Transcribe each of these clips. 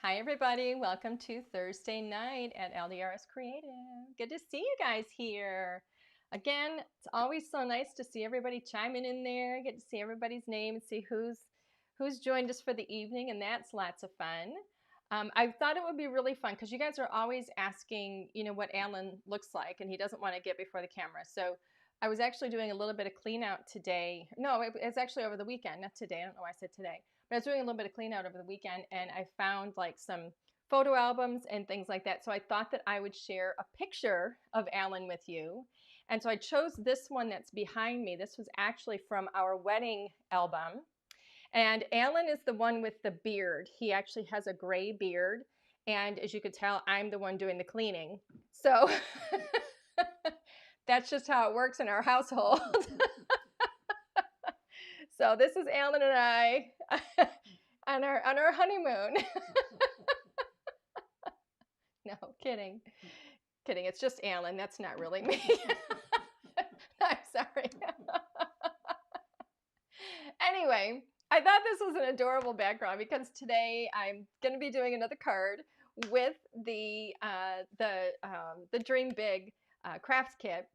Hi everybody, welcome to Thursday night at LDRS Creative. Good to see you guys here. Again, it's always so nice to see everybody chiming in there, get to see everybody's name and see who's joined us for the evening, and that's lots of fun. I thought it would be really fun because you guys are always asking, what Alan looks like, and he doesn't want to get before the camera. So I was actually doing a little bit of clean out today. No, it was actually over the weekend, not today. I don't know why I said today. But I was doing a little bit of clean out over the weekend, and I found like some photo albums and things like that. So I thought that I would share a picture of Alan with you. And so I chose this one that's behind me. This was actually from our wedding album. And Alan is the one with the beard. He actually has a gray beard. And as you could tell, I'm the one doing the cleaning. So that's just how it works in our household. So this is Alan and I on our honeymoon. No, kidding. Kidding. It's just Alan. That's not really me. I'm sorry. Anyway, I thought this was an adorable background because today I'm going to be doing another card with the Dream Big crafts kit.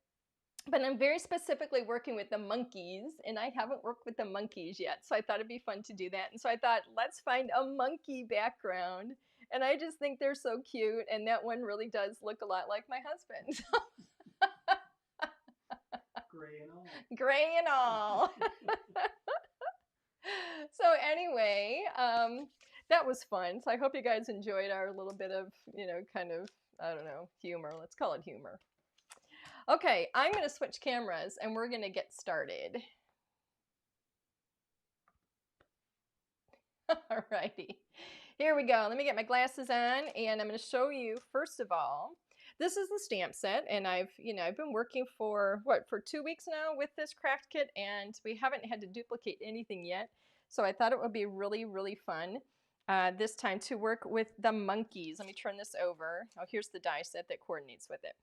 But I'm very specifically working with the monkeys, and I haven't worked with the monkeys yet, so I thought it'd be fun to do that. And so I thought, let's find a monkey background. And I just think they're so cute, and that one really does look a lot like my husband. Gray and all. Gray and all. So anyway, that was fun. So I hope you guys enjoyed our little bit of, kind of, I don't know, humor. Let's call it humor. Okay, I'm going to switch cameras and we're going to get started. Alrighty, here we go. Let me get my glasses on and I'm going to show you, first of all, this is the stamp set, and I've been working for 2 weeks now with this craft kit, and we haven't had to duplicate anything yet. So I thought it would be really, really fun this time to work with the monkeys. Let me turn this over. Oh, here's the die set that coordinates with it.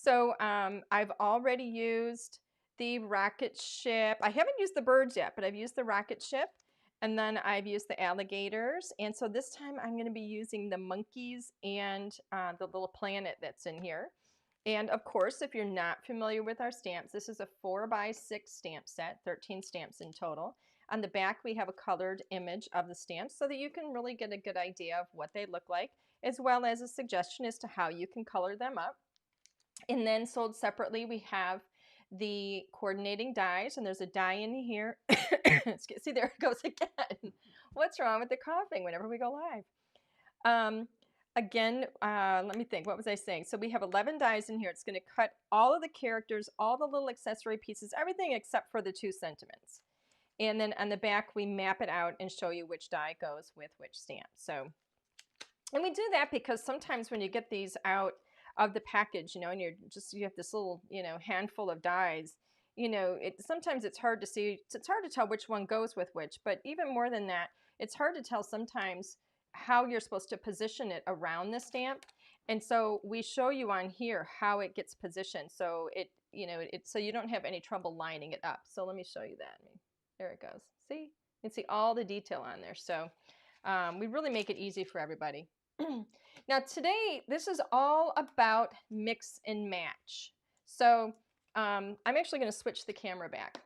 So I've already used the rocket ship. I haven't used the birds yet, but I've used the rocket ship. And then I've used the alligators. And so this time I'm going to be using the monkeys and the little planet that's in here. And of course, if you're not familiar with our stamps, this is a 4x6 stamp set, 13 stamps in total. On the back, we have a colored image of the stamps so that you can really get a good idea of what they look like, as well as a suggestion as to how you can color them up. And then sold separately, we have the coordinating dies, and there's a die in here. See, there it goes again. What's wrong with the coughing whenever we go live? Again, let me think. What was I saying? So we have 11 dies in here. It's going to cut all of the characters, all the little accessory pieces, everything except for the 2 sentiments. And then on the back, we map it out and show you which die goes with which stamp. So, and we do that because sometimes when you get these out of the package, and you have this little, handful of dies, sometimes it's hard to see, it's hard to tell which one goes with which, but even more than that, it's hard to tell sometimes how you're supposed to position it around the stamp. And so we show you on here how it gets positioned. So so you don't have any trouble lining it up. So let me show you that. There it goes. See, you can see all the detail on there. So we really make it easy for everybody. Now today, this is all about mix and match. So I'm actually going to switch the camera back.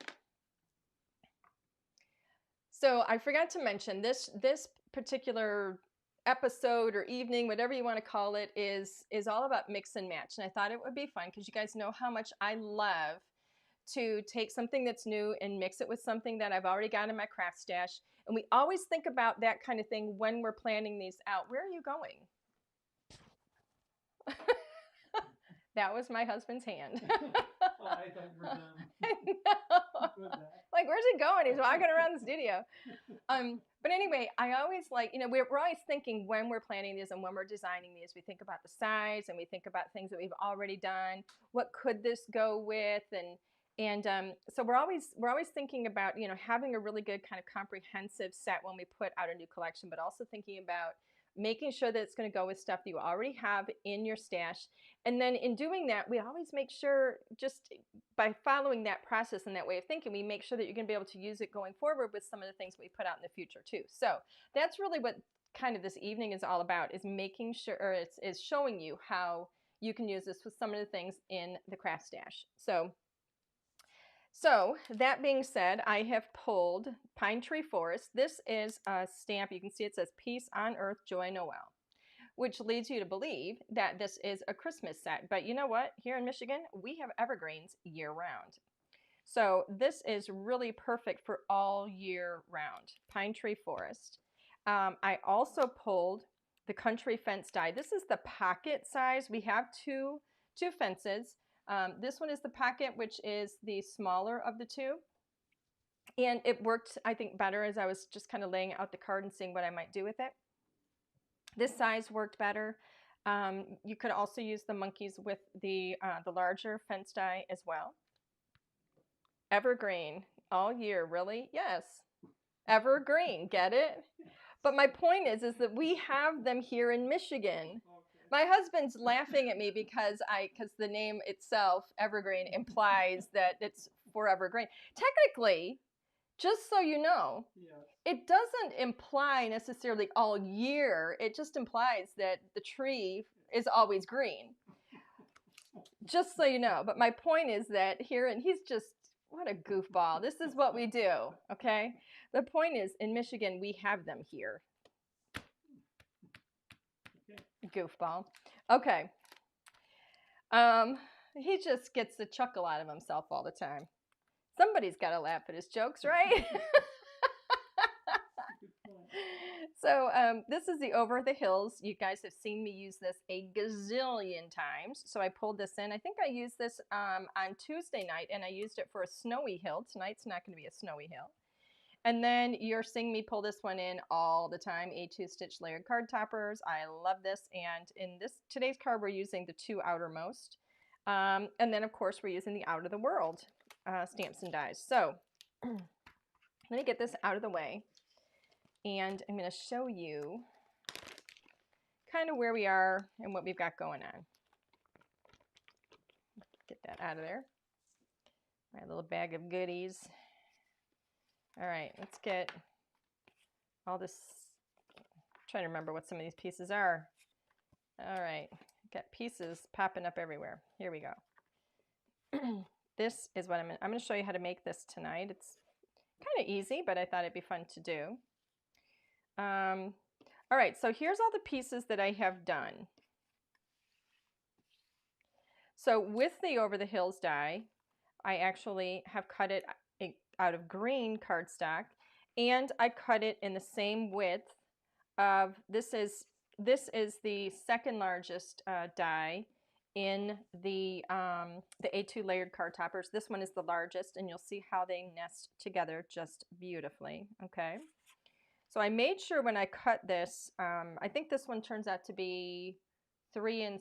So I forgot to mention this particular episode or evening, whatever you want to call it, is all about mix and match. And I thought it would be fun because you guys know how much I love to take something that's new and mix it with something that I've already got in my craft stash. And we always think about that kind of thing when we're planning these out. Where are you going? That was my husband's hand. Oh, I thought you were done. No. Like, where's he going? He's walking around the studio. But anyway, I always like, we're always thinking when we're planning these and when we're designing these, we think about the size and we think about things that we've already done. What could this go with? And so we're always thinking about, having a really good kind of comprehensive set when we put out a new collection, but also thinking about making sure that it's going to go with stuff that you already have in your stash. And then in doing that, we always make sure, just by following that process and that way of thinking, we make sure that you're going to be able to use it going forward with some of the things we put out in the future too. So that's really what kind of this evening is all about, is making sure, or it's showing you how you can use this with some of the things in the craft stash. So that being said, I have pulled Pine Tree Forest. This is a stamp. You can see it says Peace on Earth, Joy Noel, which leads you to believe that this is a Christmas set. But you know what? Here in Michigan, we have evergreens year round. So this is really perfect for all year round. Pine Tree Forest. I also pulled the Country Fence die. This is the pocket size. We have two fences. This one is the pocket, which is the smaller of the two. And it worked, I think, better as I was just kind of laying out the card and seeing what I might do with it. This size worked better. You could also use the monkeys with the larger fence die as well. Evergreen all year, really? Yes. Evergreen, get it? But my point is that we have them here in Michigan. My husband's laughing at me because the name itself, evergreen, implies that it's forever green. Technically, just so you know, it doesn't imply necessarily all year. It just implies that the tree is always green. Just so you know. But my point is that here, and he's just, what a goofball. This is what we do, okay? The point is, in Michigan, we have them here. Goofball. Okay. He just gets the chuckle out of himself all the time. Somebody's got to laugh at his jokes, right? So this is the Over the Hills. You guys have seen me use this a gazillion times. So I pulled this in. I think I used this on Tuesday night, and I used it for a snowy hill. Tonight's not going to be a snowy hill. And then you're seeing me pull this one in all the time, A2 stitch layered card toppers. I love this. And in today's card, we're using the two outermost. And then, of course, we're using the Out of the World stamps and dies. So let me get this out of the way. And I'm going to show you kind of where we are and what we've got going on. Get that out of there. My little bag of goodies. All right, let's get all this. I'm trying to remember what some of these pieces are. All right, got pieces popping up everywhere. Here we go. This is what I'm going to show you how to make this tonight. It's kind of easy, but I thought it'd be fun to do. All right, so here's all the pieces that I have done. So with the Over the Hills die, I actually have cut it out of green cardstock, and I cut it in the same width of, this is the second largest die in the A2 layered card toppers. This one is the largest, and you'll see how they nest together just beautifully, okay? So I made sure when I cut this, I think this one turns out to be 3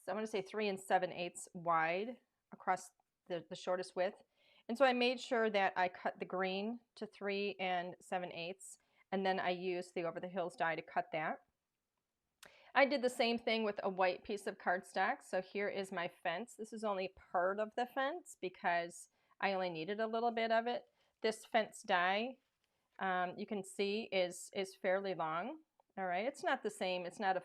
7/8 wide across the shortest width. And so I made sure that I cut the green to 3 7/8, and then I used the Over the Hills die to cut that. I did the same thing with a white piece of cardstock. So here is my fence. This is only part of the fence because I only needed a little bit of it. This fence die, you can see is fairly long. All right, it's not the same. It's not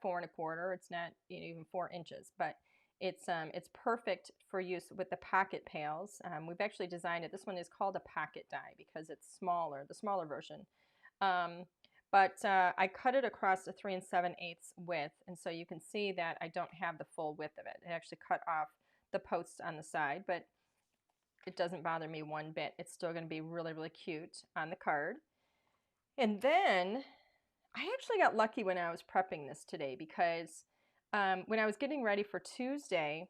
4 1/4. It's not even 4 inches, but it's perfect for use with the pocket pails. We've actually designed it. This one is called a pocket die because it's smaller, the smaller version. But I cut it across a 3 7/8 width, and so you can see that I don't have the full width of it. It actually cut off the posts on the side, but it doesn't bother me one bit. It's still going to be really, really cute on the card. And then I actually got lucky when I was prepping this today because when I was getting ready for Tuesday,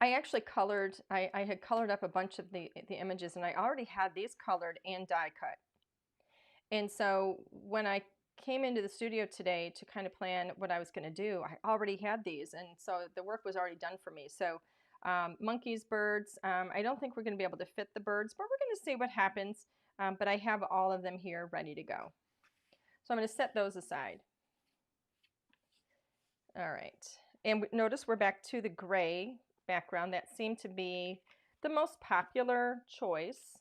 I actually colored, I had colored up a bunch of the images, and I already had these colored and die cut. And so when I came into the studio today to kind of plan what I was going to do, I already had these, and so the work was already done for me. So monkeys, birds, I don't think we're going to be able to fit the birds, but we're going to see what happens. But I have all of them here ready to go. So I'm going to set those aside. All right, and notice we're back to the gray background. That seemed to be the most popular choice.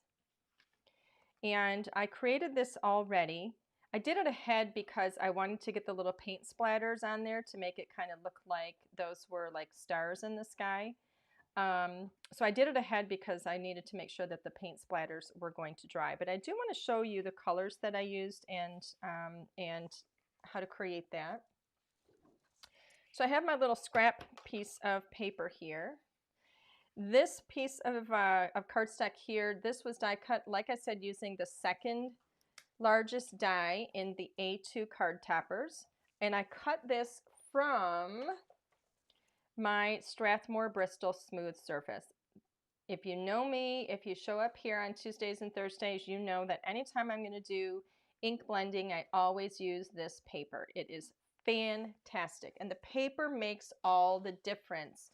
And I created this already. I did it ahead because I wanted to get the little paint splatters on there to make it kind of look like those were like stars in the sky. So I did it ahead because I needed to make sure that the paint splatters were going to dry. But I do want to show you the colors that I used and how to create that. So I have my little scrap piece of paper here. This piece of cardstock here, this was die cut, like I said, using the second largest die in the A2 card toppers. And I cut this from my Strathmore Bristol smooth surface. If you know me, if you show up here on Tuesdays and Thursdays, you know that anytime I'm going to do ink blending, I always use this paper. It is fantastic. And the paper makes all the difference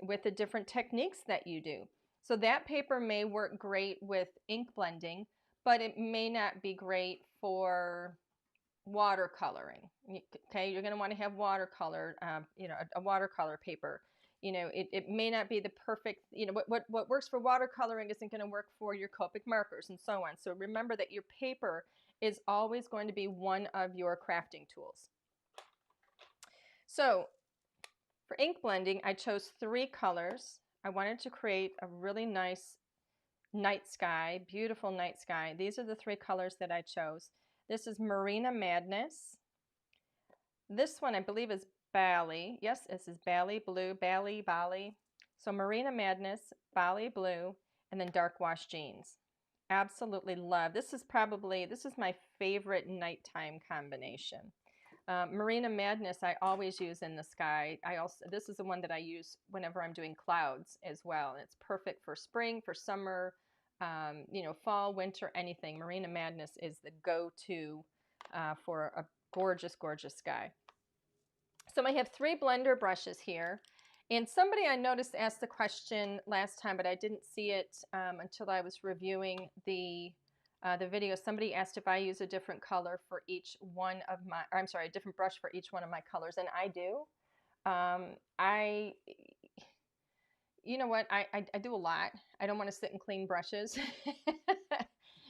with the different techniques that you do. So that paper may work great with ink blending, but it may not be great for watercoloring. Okay, you're going to want to have watercolor, a watercolor paper. It may not be the perfect, what works for watercoloring isn't going to work for your Copic markers and so on. So remember that your paper is always going to be one of your crafting tools. So for ink blending, I chose 3 colors. I wanted to create a really nice night sky, beautiful night sky. These are the 3 colors that I chose. This is Marina Madness. This one I believe is Bali. Yes, this is Bali Blue, Bali. So Marina Madness, Bali Blue, and then Dark Wash Jeans. Absolutely love. This is my favorite nighttime combination. Marina Madness I always use in the sky. This is the one that I use whenever I'm doing clouds as well. And it's perfect for spring, for summer, fall, winter, anything. Marina Madness is the go-to for a gorgeous, gorgeous sky. So I have 3 blender brushes here. And somebody I noticed asked the question last time, but I didn't see it until I was reviewing the video. Somebody asked if I use a different color for each one of my, or I'm sorry, a different brush for each one of my colors, and I do. You know what, I do a lot. I don't want to sit and clean brushes.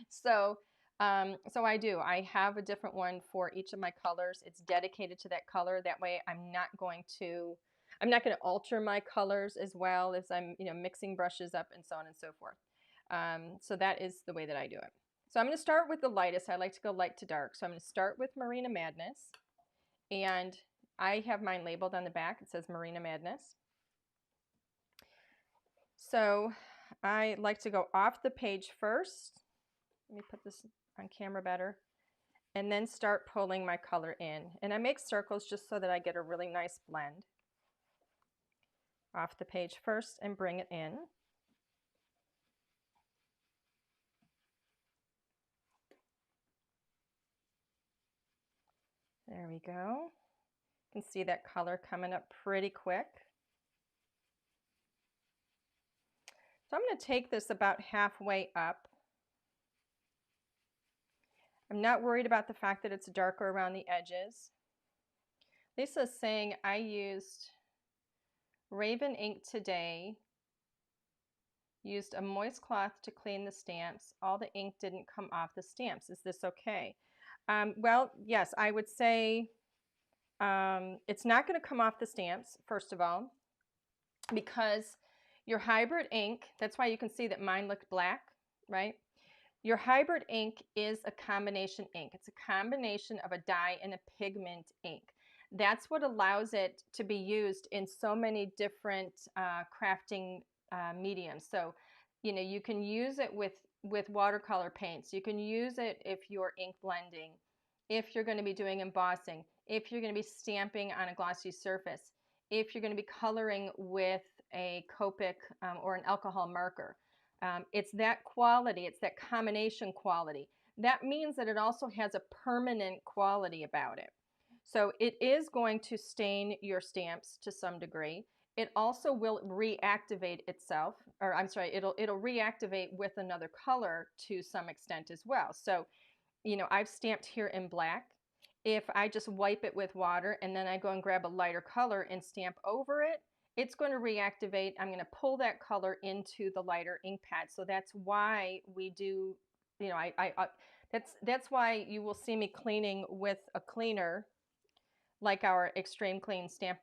So I do. I have a different one for each of my colors. It's dedicated to that color. That way I'm not going to alter my colors as well as I'm, mixing brushes up and so on and so forth. So that is the way that I do it. So I'm going to start with the lightest. I like to go light to dark. So I'm going to start with Marina Madness. And I have mine labeled on the back. It says Marina Madness. So I like to go off the page first. Let me put this on camera better. And then start pulling my color in. And I make circles just so that I get a really nice blend. Off the page first and bring it in. There we go. You can see that color coming up pretty quick. So I'm going to take this about halfway up. I'm not worried about the fact that it's darker around the edges. Lisa's saying I used Raven ink today, used a moist cloth to clean the stamps. All the ink didn't come off the stamps. Is this okay? Well, yes, I would say it's not going to come off the stamps, first of all, because your hybrid ink, that's why you can see that mine looked black, right? Your hybrid ink is a combination ink. It's a combination of a dye and a pigment ink. That's what allows it to be used in so many different crafting mediums. So, you can use it with watercolor paints. You can use it if you're ink blending, if you're going to be doing embossing, if you're going to be stamping on a glossy surface, if you're going to be coloring with a Copic or an alcohol marker. It's that quality, it's that combination quality. That means that it also has a permanent quality about it. So it is going to stain your stamps to some degree. It also will reactivate itself, or I'm sorry, it'll reactivate with another color to some extent as well. So, I've stamped here in black. If I just wipe it with water and then I go and grab a lighter color and stamp over it, it's going to reactivate. I'm going to pull that color into the lighter ink pad. So that's why we do, That's why you will see me cleaning with a cleaner like our Extreme Clean stamp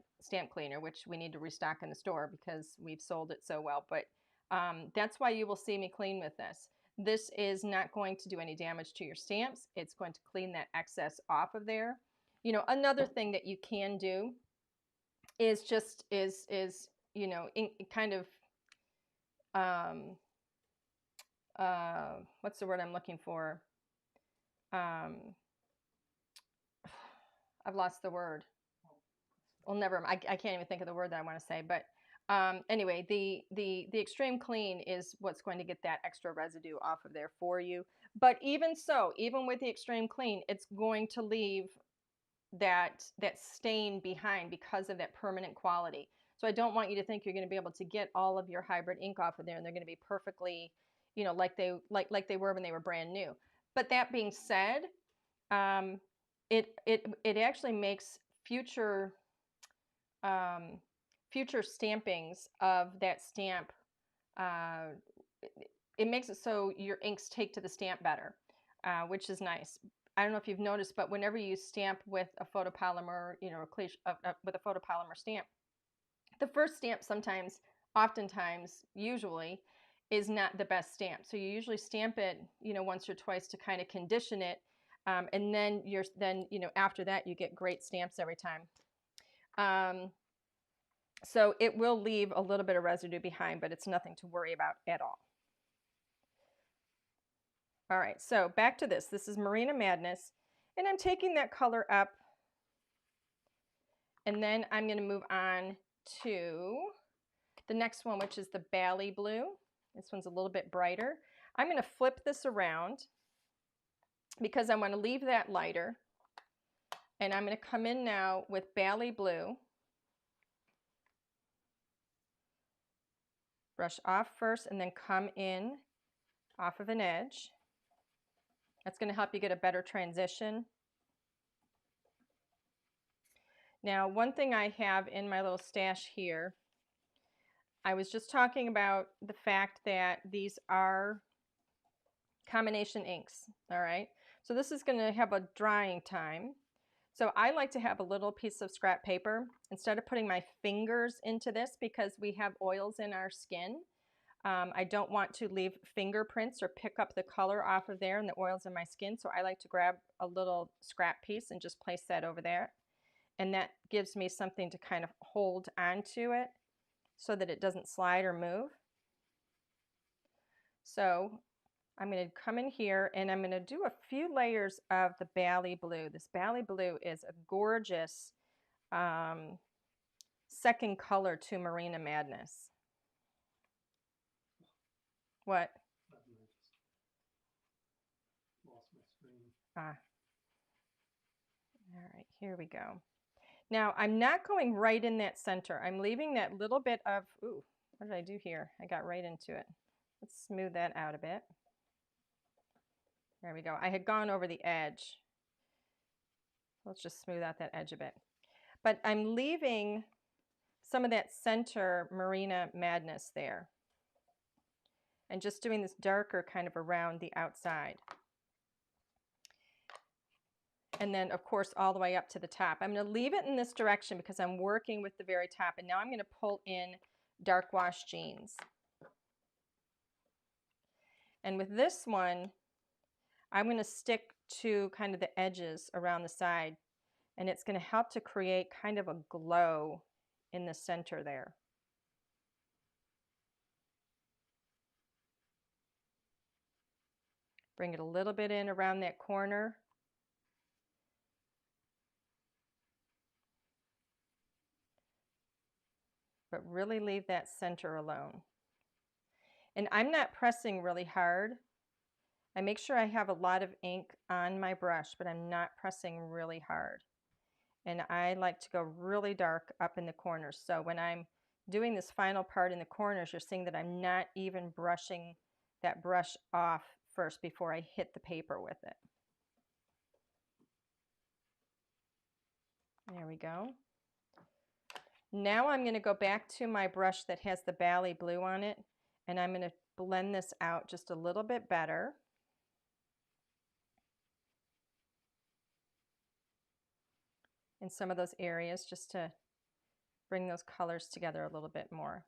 cleaner, which we need to restock in the store because we've sold it so well. But that's why you will see me clean with this. This is not going to do any damage to your stamps. It's going to clean that excess off of there. You know, another thing that you can do is just you know, kind of what's the word I'm looking for? Um, I've lost the word. Well, never. I can't even think of the word that I want to say. But anyway, the extreme clean is what's going to get that extra residue off of there for you. But even so, even with the extreme clean, it's going to leave that stain behind because of that permanent quality. So I don't want you to think you're going to be able to get all of your hybrid ink off of there and they're going to be perfectly, you know, like they were when they were brand new. But that being said, it actually makes future future stampings of that stamp, uh, it makes it so your inks take to the stamp better, which is nice. I don't know if you've noticed, but whenever you stamp with a photopolymer, you know, with a photopolymer stamp, the first stamp sometimes, oftentimes, usually, is not the best stamp. So you usually stamp it, you know, once or twice to kind of condition it, and then you know, after that you get great stamps every time. So it will leave a little bit of residue behind, but it's nothing to worry about at all. All right, so back to this. This is Marina Madness, and I'm taking that color up, and then I'm going to move on to the next one, which is the Bally Blue. This one's a little bit brighter. I'm going to flip this around because I want to leave that lighter, and I'm going to come in now with Bally Blue. Brush off first and then come in off of an edge. That's going to help you get a better transition. Now, one thing I have in my little stash here, I was just talking about the fact that these are combination inks, all right? So this is going to have a drying time. So I like to have a little piece of scrap paper instead of putting my fingers into this because we have oils in our skin. I don't want to leave fingerprints or pick up the color off of there and the oils in my skin, so I like to grab a little scrap piece and just place that over there. And that gives me something to kind of hold onto it so that it doesn't slide or move. So I'm going to come in here and I'm going to do a few layers of the Bally Blue. This Bally Blue is a gorgeous second color to Marina Madness. What? Lost my screen. Ah. All right, here we go. Now, I'm not going right in that center. I'm leaving that little bit of, ooh, what did I do here? I got right into it. Let's smooth that out a bit. There we go. I had gone over the edge. Let's just smooth out that edge a bit. But I'm leaving some of that center Marina Madness there. And just doing this darker kind of around the outside. And then, of course, all the way up to the top. I'm going to leave it in this direction because I'm working with the very top. And now I'm going to pull in dark wash jeans. And with this one, I'm going to stick to kind of the edges around the side. And it's going to help to create kind of a glow in the center there. Bring it a little bit in around that corner. But really leave that center alone. And I'm not pressing really hard. I make sure I have a lot of ink on my brush, but I'm not pressing really hard. And I like to go really dark up in the corners. So when I'm doing this final part in the corners, you're seeing that I'm not even brushing that brush off first before I hit the paper with it. There we go. Now I'm going to go back to my brush that has the Bally Blue on it, and I'm going to blend this out just a little bit better. in some of those areas just to bring those colors together a little bit more.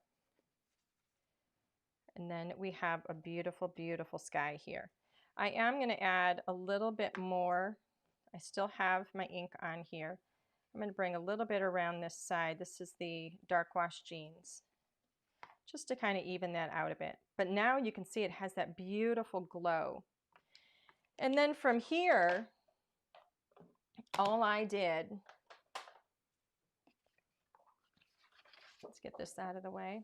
And then we have a beautiful, beautiful sky here. I am going to add a little bit more. I still have my ink on here. I'm going to bring a little bit around this side. This is the dark wash jeans, just to kind of even that out a bit. But now you can see it has that beautiful glow. And then from here, all I did, let's get this out of the way.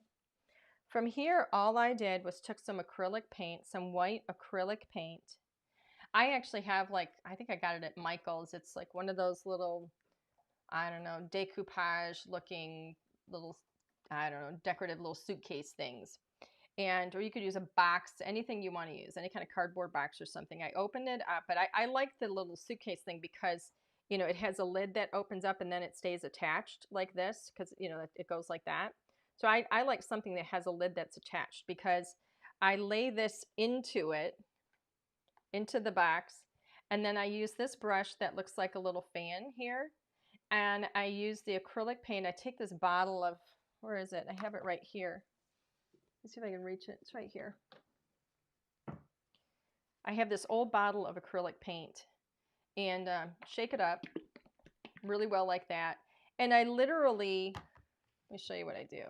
From here, all I did was took some acrylic paint, some white acrylic paint. I actually have, like, I think I got it at Michael's. It's like one of those little, I don't know, decoupage looking little, I don't know, decorative little suitcase things. Or you could use a box, anything you want to use, any kind of cardboard box or something. I opened it up, but I like the little suitcase thing because, you know, it has a lid that opens up and then it stays attached like this because, you know, it goes like that. So I like something that has a lid that's attached because I lay this into it, into the box, and then I use this brush that looks like a little fan here, and I use the acrylic paint. I take this bottle of, where is it? I have it right here. Let's see if I can reach it. It's right here. I have this old bottle of acrylic paint and shake it up really well like that. And I literally, let me show you what I do.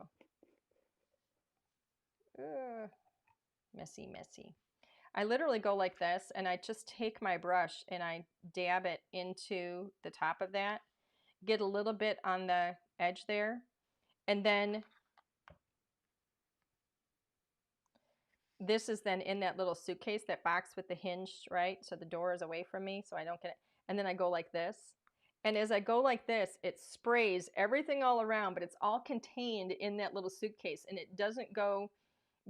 Messy, messy. I literally go like this and I just take my brush and I dab it into the top of that, get a little bit on the edge there, and then this is then in that little suitcase, that box with the hinge, right? So the door is away from me so I don't get it. And then I go like this. And as I go like this, it sprays everything all around, but it's all contained in that little suitcase. And it doesn't go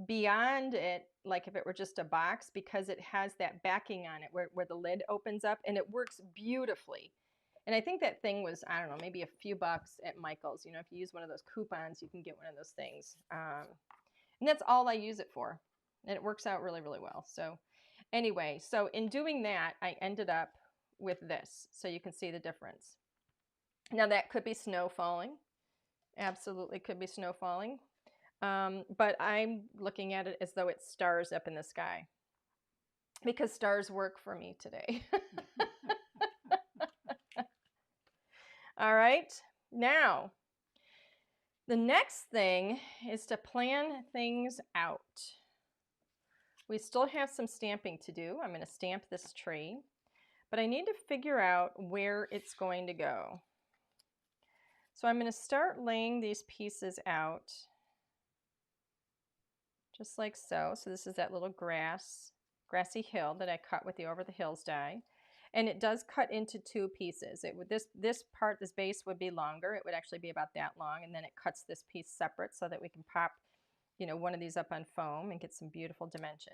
beyond it like if it were just a box because it has that backing on it where the lid opens up, and it works beautifully. And I think that thing was, I don't know, maybe a few bucks at Michael's. You know, if you use one of those coupons, you can get one of those things. And that's all I use it for. And it works out really, really well. So anyway, so in doing that, I ended up with this. So you can see the difference. Now that could be snow falling. Absolutely could be snow falling. But I'm looking at it as though it's stars up in the sky because stars work for me today. All right. Now, the next thing is to plan things out. We still have some stamping to do. I'm going to stamp this tree, but I need to figure out where it's going to go. So I'm going to start laying these pieces out just like so. So this is that little grassy hill that I cut with the Over the Hills die. And it does cut into two pieces. This part, this base would be longer. It would actually be about that long. And then it cuts this piece separate so that we can pop, you know, one of these up on foam and get some beautiful dimension.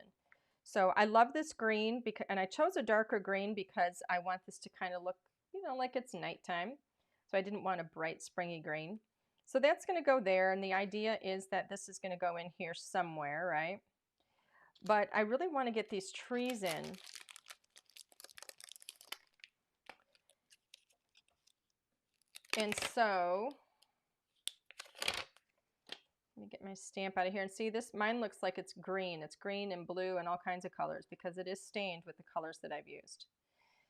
So I love this green because, and I chose a darker green because I want this to kind of look, you know, like it's nighttime. So I didn't want a bright springy green. So that's going to go there, and the idea is that this is going to go in here somewhere, right? But I really want to get these trees in. And so, let me get my stamp out of here and see this. Mine looks like it's green. It's green and blue and all kinds of colors because it is stained with the colors that I've used.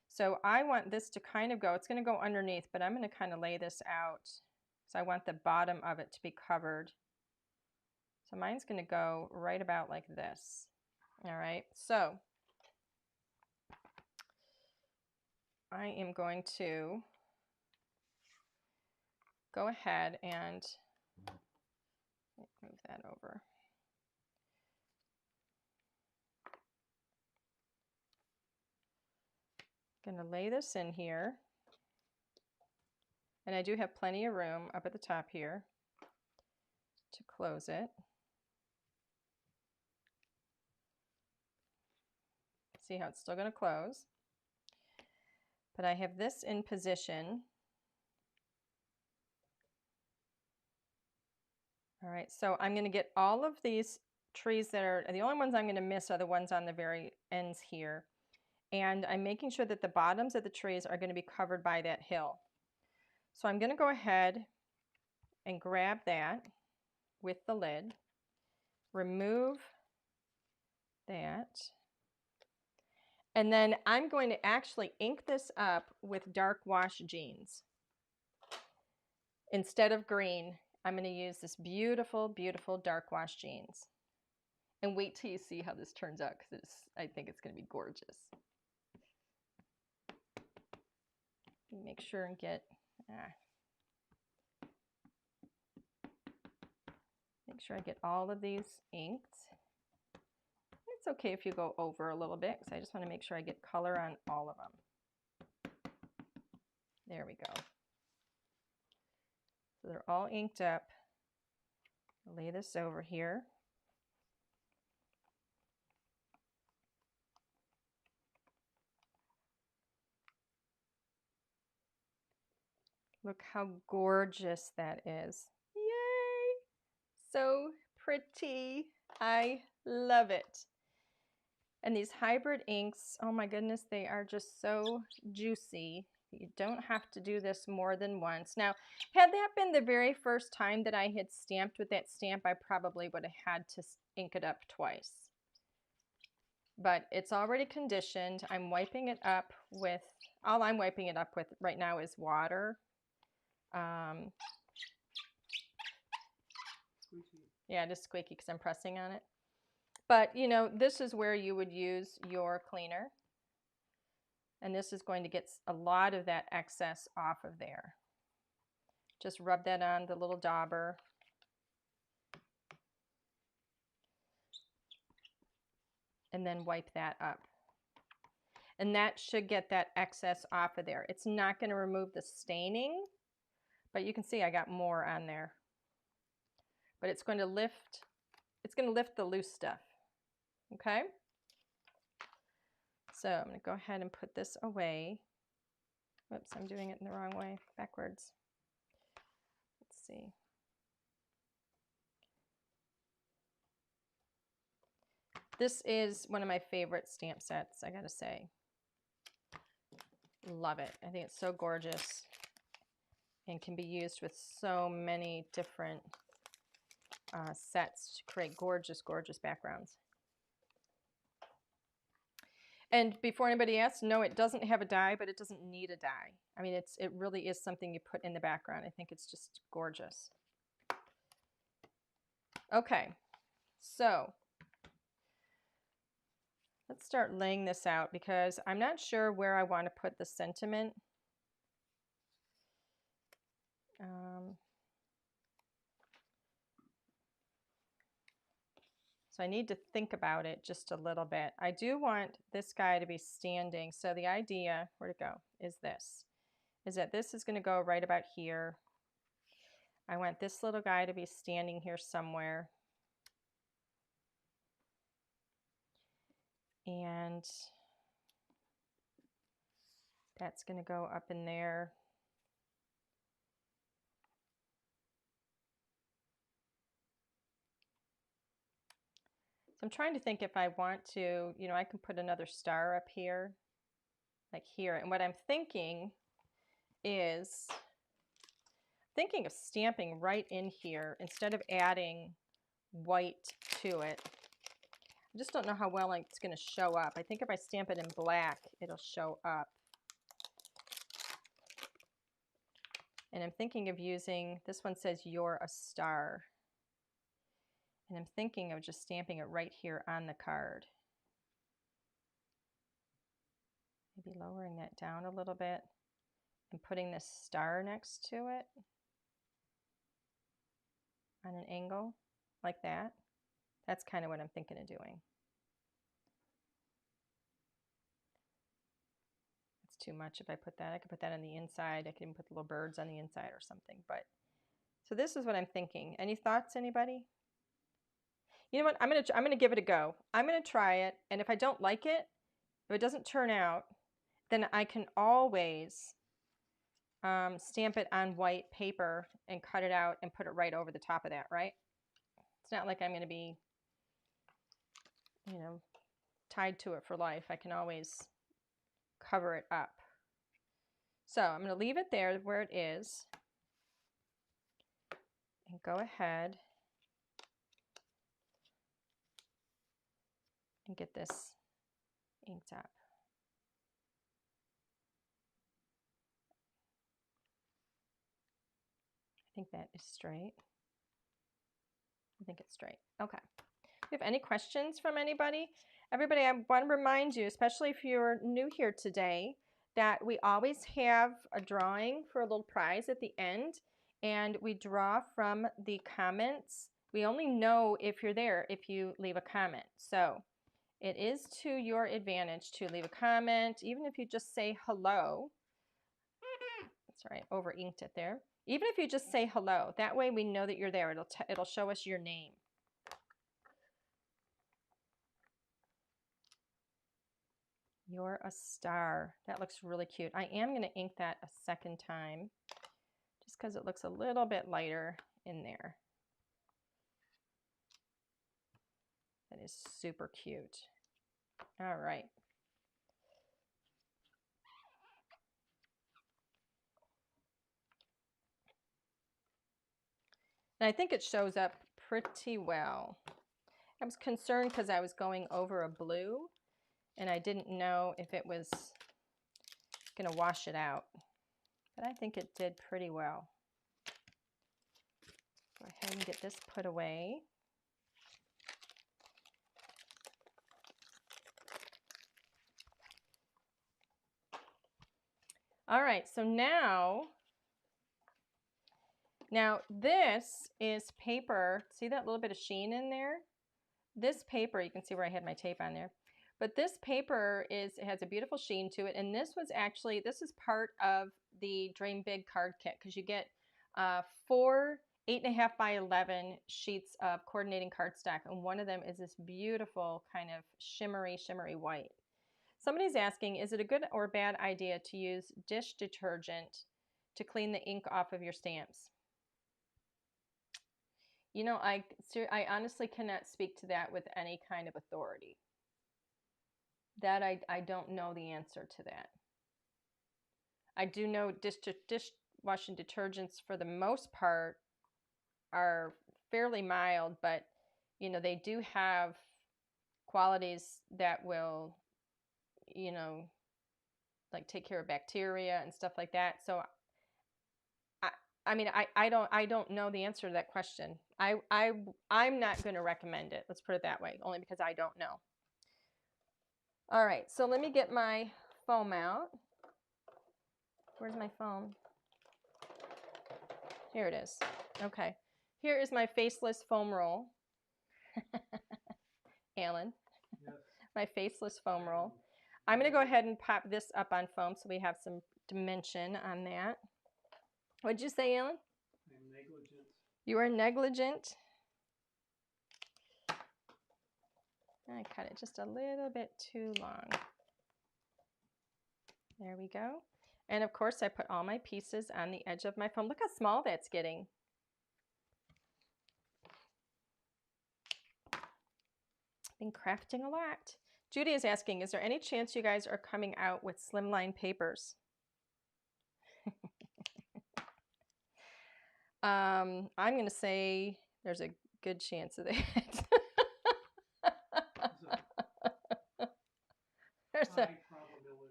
So I want this to kind of go, it's going to go underneath, but I'm going to kind of lay this out. So I want the bottom of it to be covered. So mine's going to go right about like this. All right, so I am going to go ahead and move that over. I'm going to lay this in here. And I do have plenty of room up at the top here to close it. See how it's still going to close. But I have this in position. All right, so I'm going to get all of these trees that are, the only ones I'm going to miss are the ones on the very ends here. And I'm making sure that the bottoms of the trees are going to be covered by that hill. So I'm going to go ahead and grab that with the lid, remove that, and then I'm going to actually ink this up with dark wash jeans. Instead of green, I'm going to use this beautiful, beautiful dark wash jeans. And wait till you see how this turns out, because I think it's going to be gorgeous. Make sure and get make sure I get all of these inked. It's okay if you go over a little bit, because I just want to make sure I get color on all of them. There we go. So they're all inked up. I'll lay this over here. Look how gorgeous that is. Yay! So pretty. I love it. And these hybrid inks, oh my goodness, they are just so juicy. You don't have to do this more than once. Now, had that been the very first time that I had stamped with that stamp, I probably would have had to ink it up twice. But it's already conditioned. I'm wiping it up with, all I'm wiping it up with right now is water. Yeah, just squeaky because I'm pressing on it. But, you know, this is where you would use your cleaner. And this is going to get a lot of that excess off of there. Just rub that on the little dauber. And then wipe that up. And that should get that excess off of there. It's not going to remove the staining, but you can see I got more on there. But it's going to lift the loose stuff. Okay? So I'm going to go ahead and put this away. Whoops, I'm doing it in the wrong way, backwards. Let's see. This is one of my favorite stamp sets, I gotta say. Love it. I think it's so gorgeous and can be used with so many different sets to create gorgeous, gorgeous backgrounds. And before anybody asks, no, it doesn't have a die, but it doesn't need a die. I mean, it really is something you put in the background. I think it's just gorgeous. Okay, so let's start laying this out because I'm not sure where I want to put the sentiment. So I need to think about it just a little bit. I do want this guy to be standing. So the idea, where to go, is this. Is that this is going to go right about here. I want this little guy to be standing here somewhere. And that's going to go up in there. So I'm trying to think if I want to, you know, I can put another star up here, like here. And what I'm thinking is, thinking of stamping right in here instead of adding white to it. I just don't know how well it's going to show up. I think if I stamp it in black, it'll show up. And I'm thinking of using, this one says you're a star. And I'm thinking of just stamping it right here on the card. Maybe lowering that down a little bit and putting this star next to it on an angle like that. That's kind of what I'm thinking of doing. It's too much if I put that. I could put that on the inside. I could even put the little birds on the inside or something. But so this is what I'm thinking. Any thoughts, anybody? You know what? I'm gonna give it a go. I'm gonna try it, and if I don't like it, if it doesn't turn out, then I can always stamp it on white paper and cut it out and put it right over the top of that, right? It's not like I'm gonna be, you know, tied to it for life. I can always cover it up. So I'm going to leave it there where it is and go ahead and get this inked up. I think that is straight. I think it's straight. Okay. If you have any questions from anybody, everybody, I want to remind you, especially if you're new here today, that we always have a drawing for a little prize at the end, and we draw from the comments. We only know if you're there if you leave a comment. So it is to your advantage to leave a comment, even if you just say hello. That's right, over inked it there. Even if you just say hello, that way we know that you're there. It'll show us your name. You're a star. That looks really cute. I am going to ink that a second time just because it looks a little bit lighter in there. That is super cute. All right. And I think it shows up pretty well. I was concerned because I was going over a blue and I didn't know if it was going to wash it out. But I think it did pretty well. Go ahead and get this put away. All right, so now this is paper. See that little bit of sheen in there? This paper, you can see where I had my tape on there. But this paper it has a beautiful sheen to it, and this is part of the Dream Big card kit, because you get 4 8.5 by 11 sheets of coordinating cardstock, and one of them is this beautiful kind of shimmery white. Somebody's asking, is it a good or bad idea to use dish detergent to clean the ink off of your stamps? You know, I honestly cannot speak to that with any kind of authority. That I don't know the answer to that. I do know dishwashing detergents for the most part are fairly mild, but you know, they do have qualities that will, you know, like take care of bacteria and stuff like that. So I mean, I don't know the answer to that question. I'm not going to recommend it. Let's put it that way, only because I don't know. All right, so let me get my foam out. Where's my foam? Here it is. Okay, here is my faceless foam roll. Alan, Yes. my faceless foam roll. I'm going to go ahead and pop this up on foam so we have some dimension on that. What'd you say, Alan? I'm negligent. You are negligent. I cut it just a little bit too long. There we go. And of course I put all my pieces on the edge of my foam. Look how small that's getting. Been crafting a lot. Judy is asking, is there any chance you guys are coming out with slimline papers? I'm going to say there's a good chance of that. There's a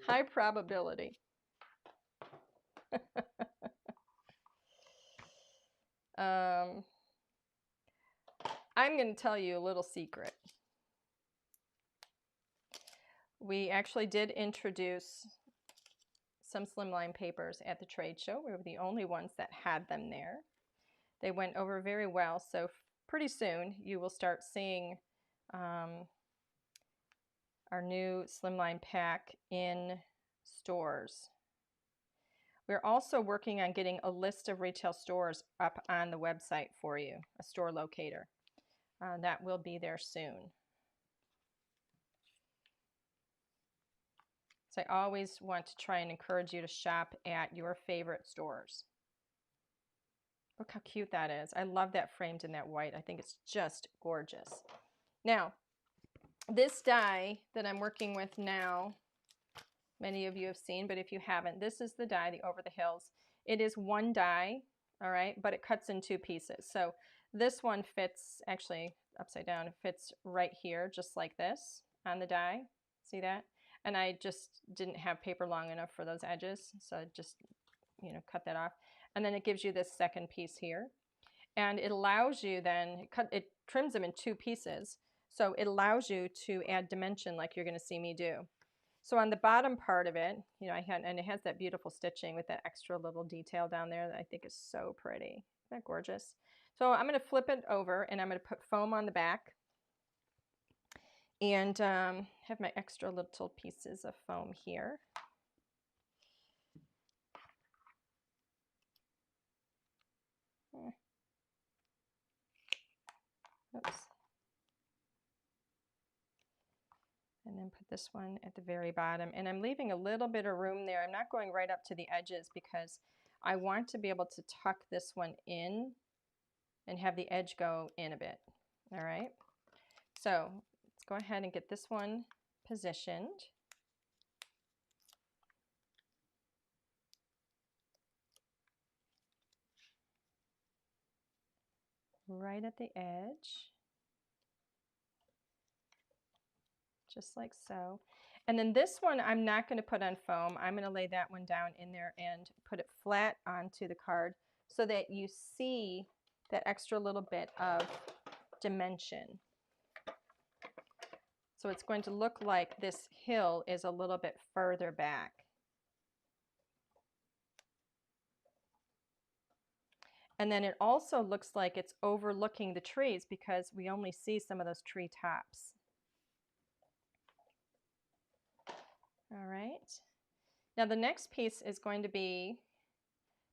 high probability. I'm going to tell you a little secret. We actually did introduce some slimline papers at the trade show. We were the only ones that had them there. They went over very well, so pretty soon you will start seeing our new slimline pack in stores. We're also working on getting a list of retail stores up on the website for you, a store locator. That will be there soon. So I always want to try and encourage you to shop at your favorite stores. Look how cute that is. I love that framed in that white. I think it's just gorgeous. Now, this die that I'm working with now, many of you have seen, but if you haven't, this is the die, the Over the Hills. It is one die, all right, but it cuts in two pieces. So this one fits, actually upside down, it fits right here, just like this on the die. See that? And I just didn't have paper long enough for those edges, so I just, cut that off. And then it gives you this second piece here. And it allows you then, it trims them in two pieces, so it allows you to add dimension like you're going to see me do. So on the bottom part of it, and it has that beautiful stitching with that extra little detail down there that I think is so pretty. Isn't that gorgeous? So I'm going to flip it over and I'm going to put foam on the back and have my extra little pieces of foam here. Oops. And then put this one at the very bottom. And I'm leaving a little bit of room there. I'm not going right up to the edges because I want to be able to tuck this one in and have the edge go in a bit. All right. So let's go ahead and get this one positioned. Right at the edge. Just like so. And then this one I'm not going to put on foam. I'm going to lay that one down in there and put it flat onto the card so that you see that extra little bit of dimension. So it's going to look like this hill is a little bit further back. And then it also looks like it's overlooking the trees because we only see some of those tree tops. All right. Now the next piece is going to be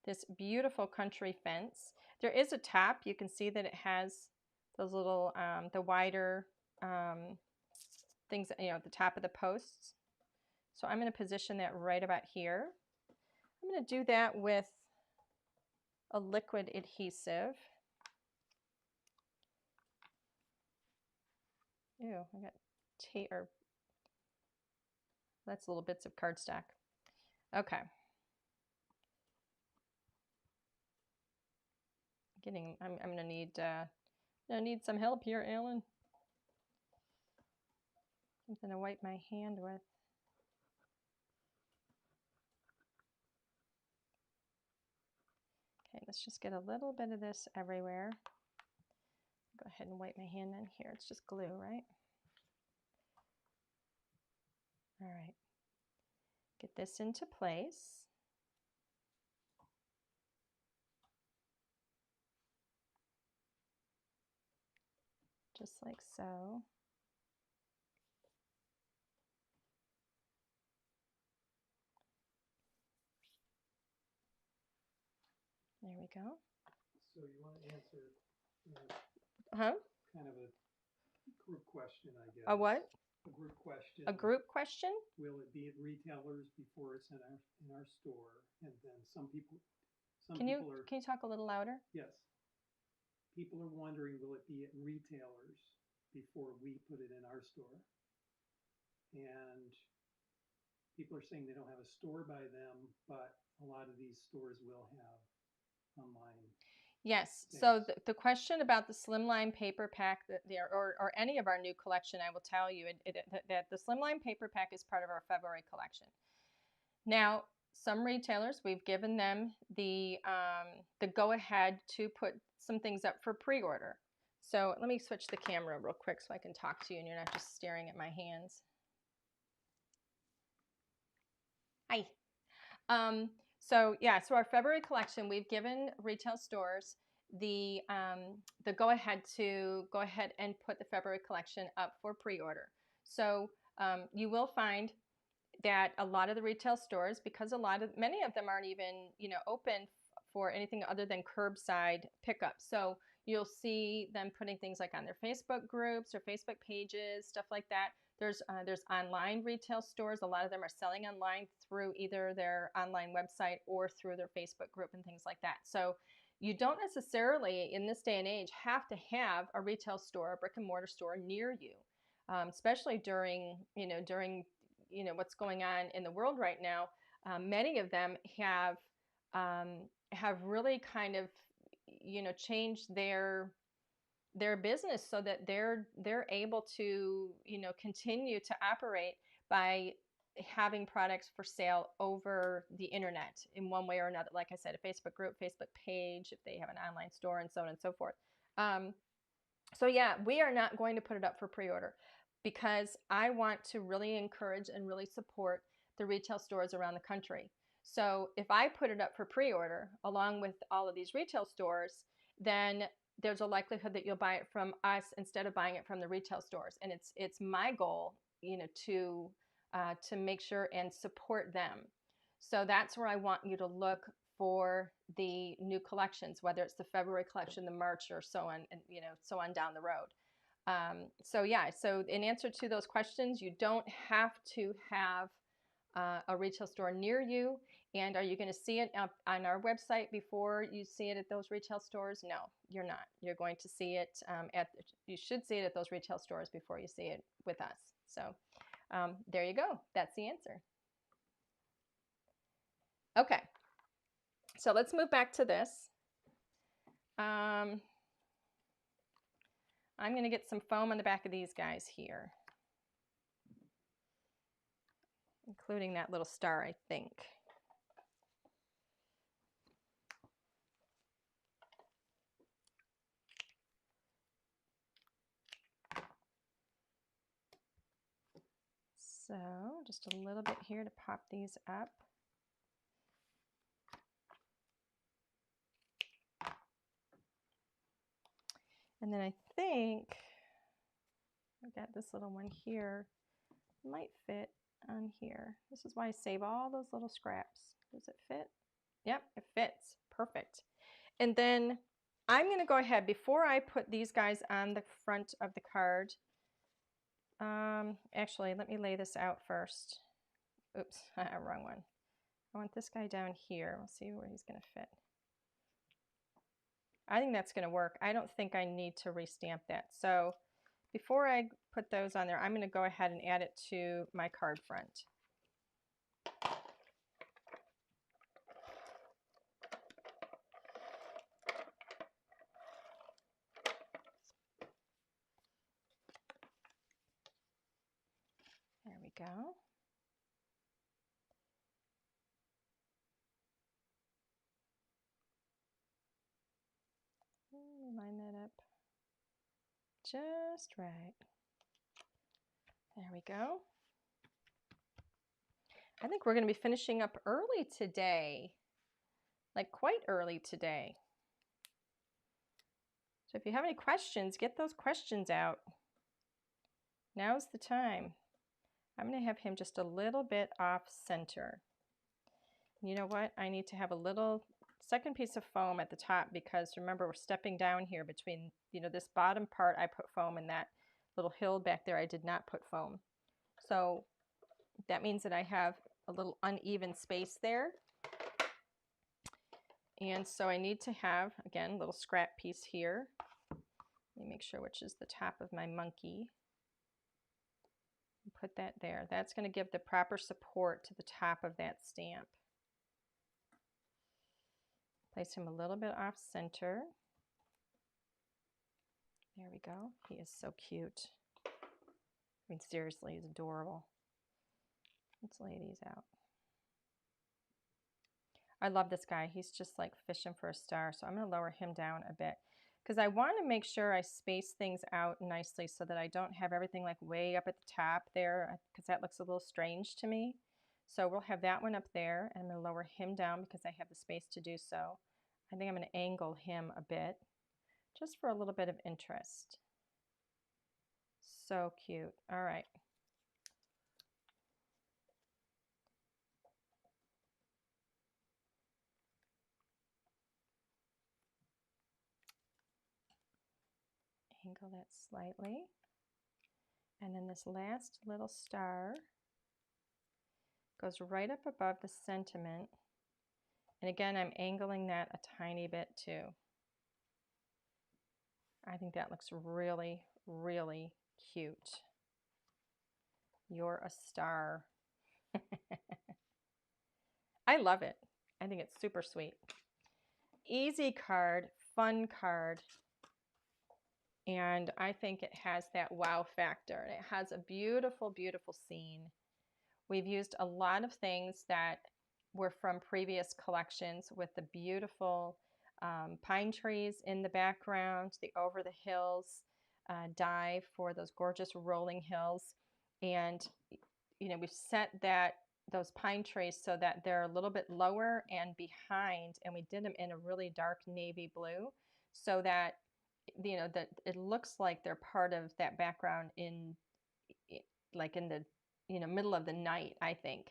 this beautiful country fence. There is a top. You can see that it has those little, the wider things, at the top of the posts. So I'm going to position that right about here. I'm going to do that with a liquid adhesive. Ew, I got tape, or that's little bits of cardstock. Okay. I'm gonna need some help here, Alan. Something to wipe my hand with. Okay, let's just get a little bit of this everywhere. Go ahead and wipe my hand in here. It's just glue, right? All right. Get this into place. Just like so. There we go. So you want to answer kind of a group question, I guess. A what? A group question. A group question? Will it be at retailers before it's in our store? And then some people Can you talk a little louder? Yes. People are wondering, will it be at retailers before we put it in our store? And people are saying they don't have a store by them, but a lot of these stores will have online. Yes. So the question about the slimline paper pack or any of our new collection, I will tell you that the slimline paper pack is part of our February collection. Now, some retailers, we've given them the go ahead to put some things up for pre-order. So let me switch the camera real quick so I can talk to you and you're not just staring at my hands. Hi. So our February collection, we've given retail stores the go ahead and put the February collection up for pre-order. So you will find that a lot of the retail stores, because many of them aren't even open for anything other than curbside pickup. So you'll see them putting things like on their Facebook groups or Facebook pages, stuff like that. There's online retail stores. A lot of them are selling online through either their online website or through their Facebook group and things like that. So you don't necessarily, in this day and age, have to have a retail store, a brick and mortar store near you, especially during you know, what's going on in the world right now, many of them have really kind of, you know, changed their business so that they're able to, you know, continue to operate by having products for sale over the internet in one way or another. Like I said, a Facebook group, Facebook page, if they have an online store, and so on and so forth. Um, so yeah, we are not going to put it up for pre-order because I want to really encourage and really support the retail stores around the country. So if I put it up for pre-order along with all of these retail stores, then there's a likelihood that you'll buy it from us instead of buying it from the retail stores. And it's my goal, you know, to make sure and support them. So that's where I want you to look for the new collections, whether it's the February collection, the March, or so on, and you know, so on down the road. So yeah, so in answer to those questions, you don't have to have a retail store near you. And are you going to see it up on our website before you see it at those retail stores? No, you're not. You're going to see it you should see it at those retail stores before you see it with us. So there you go. That's the answer. Okay, so let's move back to this. I'm going to get some foam on the back of these guys here, including that little star, I think. So just a little bit here to pop these up. And then I think I've got this little one here, might fit on here. This is why I save all those little scraps. Does it fit? Yep, it fits. Perfect. And then I'm going to go ahead, before I put these guys on the front of the card, actually, let me lay this out first. Oops, wrong one. I want this guy down here. We'll see where he's going to fit. I think that's going to work. I don't think I need to restamp that. So before I put those on there, I'm going to go ahead and add it to my card front. There we go. Line that up just right. There we go. I think we're going to be finishing up early today, like quite early today. So if you have any questions, get those questions out. Now's the time. I'm going to have him just a little bit off center. You know what? I need to have a little second piece of foam at the top, because remember, we're stepping down here between, you know, this bottom part I put foam, and that little hill back there I did not put foam. So that means that I have a little uneven space there. And so I need to have, again, a little scrap piece here. Let me make sure which is the top of my monkey. Put that there. That's going to give the proper support to the top of that stamp. Place him a little bit off center. There we go. He is so cute. I mean, seriously, he's adorable. Let's lay these out. I love this guy. He's just like fishing for a star. So I'm going to lower him down a bit, because I want to make sure I space things out nicely so that I don't have everything like way up at the top there, because that looks a little strange to me. So we'll have that one up there, and I'm going to lower him down because I have the space to do so. I think I'm going to angle him a bit just for a little bit of interest. So cute. All right. Angle that slightly. And then this last little star goes right up above the sentiment. And again, I'm angling that a tiny bit too. I think that looks really, really cute. You're a star. I love it. I think it's super sweet. Easy card, fun card. And I think it has that wow factor. It has a beautiful, beautiful scene. We've used a lot of things that were from previous collections with the beautiful pine trees in the background, the over the hills dive for those gorgeous rolling hills. And, you know, we've set those pine trees so that they're a little bit lower and behind, and we did them in a really dark navy blue so that, you know, that it looks like they're part of that background in like in the, you know, middle of the night, I think.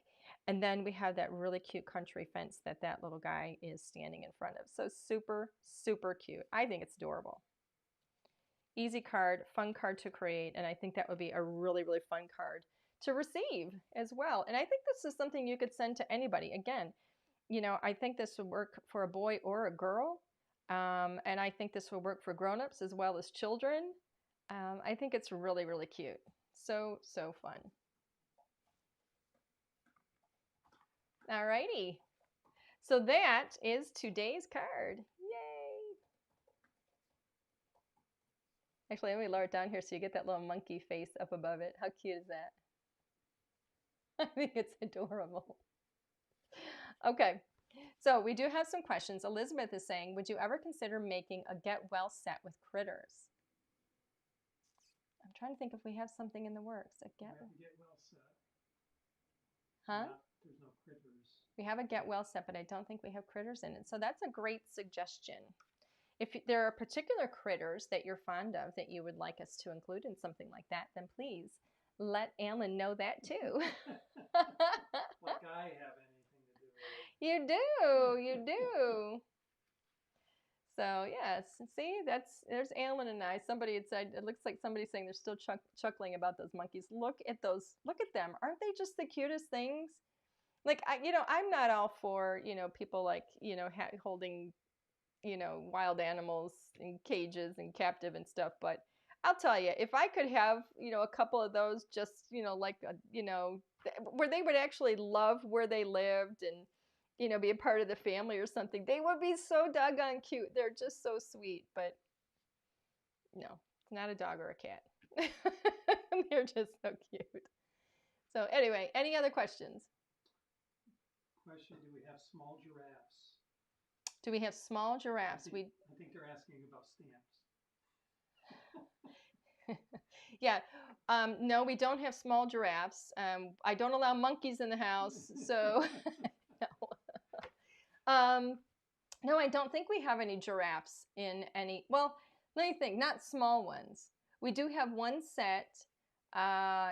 And then we have that really cute country fence that that little guy is standing in front of. So super, super cute. I think it's adorable. Easy card, fun card to create, and I think that would be a really, really fun card to receive as well. And I think this is something you could send to anybody. Again, you know, I think this would work for a boy or a girl. And I think this will work for grown-ups as well as children. I think it's really, really cute. So, so fun. All righty. So that is today's card. Yay. Actually, let me lower it down here so you get that little monkey face up above it. How cute is that? I think it's adorable. Okay. So we do have some questions. Elizabeth is saying, would you ever consider making a get well set with critters? I'm trying to think if we have something in the works. A get well set. Huh? There's no critters. We have a get well set, but I don't think we have critters in it. So that's a great suggestion. If there are particular critters that you're fond of that you would like us to include in something like that, then please let Alan know that too. Like I have anything to do with it. You do, you do. So yes, see, there's Alan and I. Somebody had said, it looks like somebody's saying they're still chuckling about those monkeys. Look at them. Aren't they just the cutest things? Like, you know, I'm not all for, you know, people like, you know, holding, you know, wild animals in cages and captive and stuff. But I'll tell you, if I could have, you know, a couple of those just, you know, like, you know, where they would actually love where they lived and, you know, be a part of the family or something, they would be so doggone cute. They're just so sweet. But no, it's not a dog or a cat. They're just so cute. So anyway, any other questions? Question, do we have small giraffes? Do we have small giraffes? I think they're asking about stamps. Yeah. No, we don't have small giraffes. I don't allow monkeys in the house, so no. No, I don't think we have any giraffes in any. Well, let me think. Not small ones. We do have one set.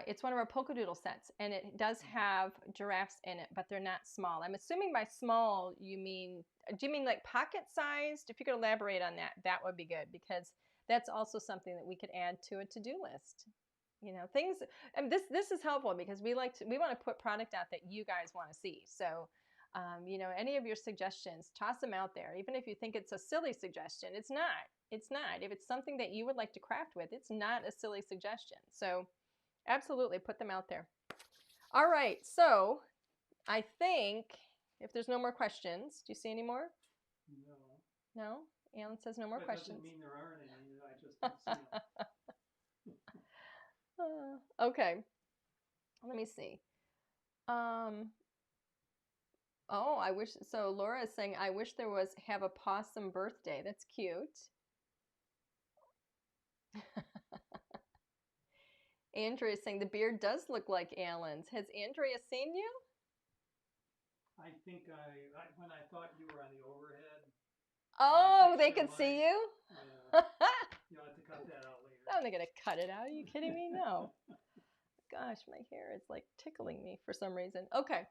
It's one of our polka doodle sets, and it does have giraffes in it, but they're not small. I'm assuming by small you mean. Do you mean like pocket sized? If you could elaborate on that, that would be good, because that's also something that we could add to a to-do list. You know, things. And this is helpful because we want to put product out that you guys want to see. So. You know, any of your suggestions, toss them out there. Even if you think it's a silly suggestion, it's not. It's not. If it's something that you would like to craft with, it's not a silly suggestion. So absolutely put them out there. All right. So I think if there's no more questions, do you see any more? No. No? Alan says no more questions. Doesn't mean there aren't any. I just don't see them. Okay. Let me see. Oh, I wish, so Laura is saying, I wish there was have a possum birthday. That's cute. Andrea is saying the beard does look like Alan's. Has Andrea seen you? I think when I thought you were on the overhead. Oh, they could see you? Yeah. You'll have to cut that out later. I'm not going to cut it out. Are you kidding me? No. Gosh, my hair is like tickling me for some reason. Okay.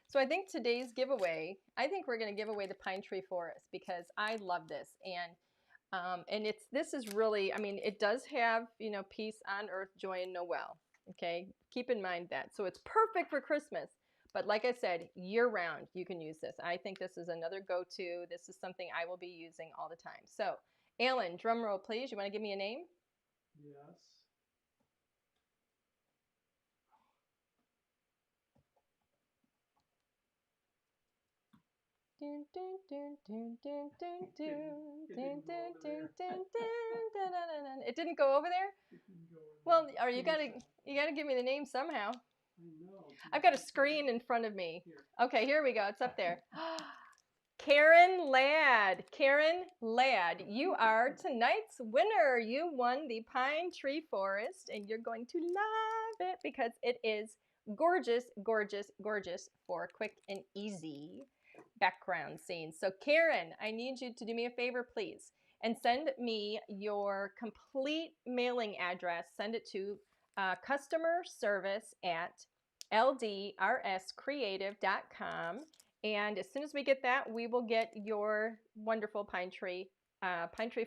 So I think today's giveaway, I think we're going to give away the pine tree forest because I love this. And this is really, I mean, it does have, you know, peace on earth, joy in Noel. Okay. Keep in mind that. So it's perfect for Christmas. But like I said, year round, you can use this. I think this is another go-to. This is something I will be using all the time. So Alan, drum roll, please. You want to give me a name? Yes. Dun, dun, dun, dun, dun, dun, dun, It dun, didn't go dun, over dun, there. dun, dun, dun, dun, dun, dun. It didn't go over there? It didn't go over Well, there. or Finish that. you gotta give me the name somehow. I know. Can you I've got a type that screen out? in front of me. Here. Okay, here we go. It's up there. Karen Ladd. Karen Ladd, you are tonight's winner. You won the Pine Tree Forest, and you're going to love it because it is gorgeous, gorgeous, gorgeous for quick and easy background scenes. So, Karen, I need you to do me a favor, please, and send me your complete mailing address. Send it to customer service at ldrscreative.com. And as soon as we get that, we will get your wonderful pine tree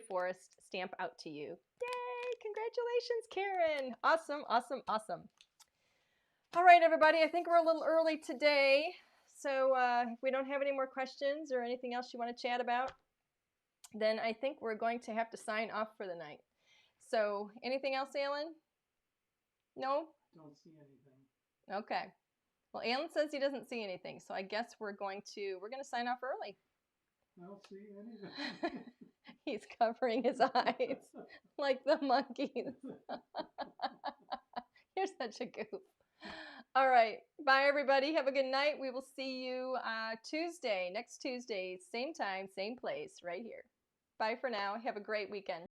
forest stamp out to you. Yay! Congratulations, Karen. Awesome, awesome, awesome. All right, everybody, I think we're a little early today. So if we don't have any more questions or anything else you want to chat about, then I think we're going to have to sign off for the night. So anything else, Alan? No? Don't see anything. Okay. Well, Alan says he doesn't see anything, so I guess we're going to sign off early. I don't see anything. He's covering his eyes like the monkeys. You're such a goof. All right. Bye, everybody. Have a good night. We will see you next Tuesday, same time, same place, right here. Bye for now. Have a great weekend.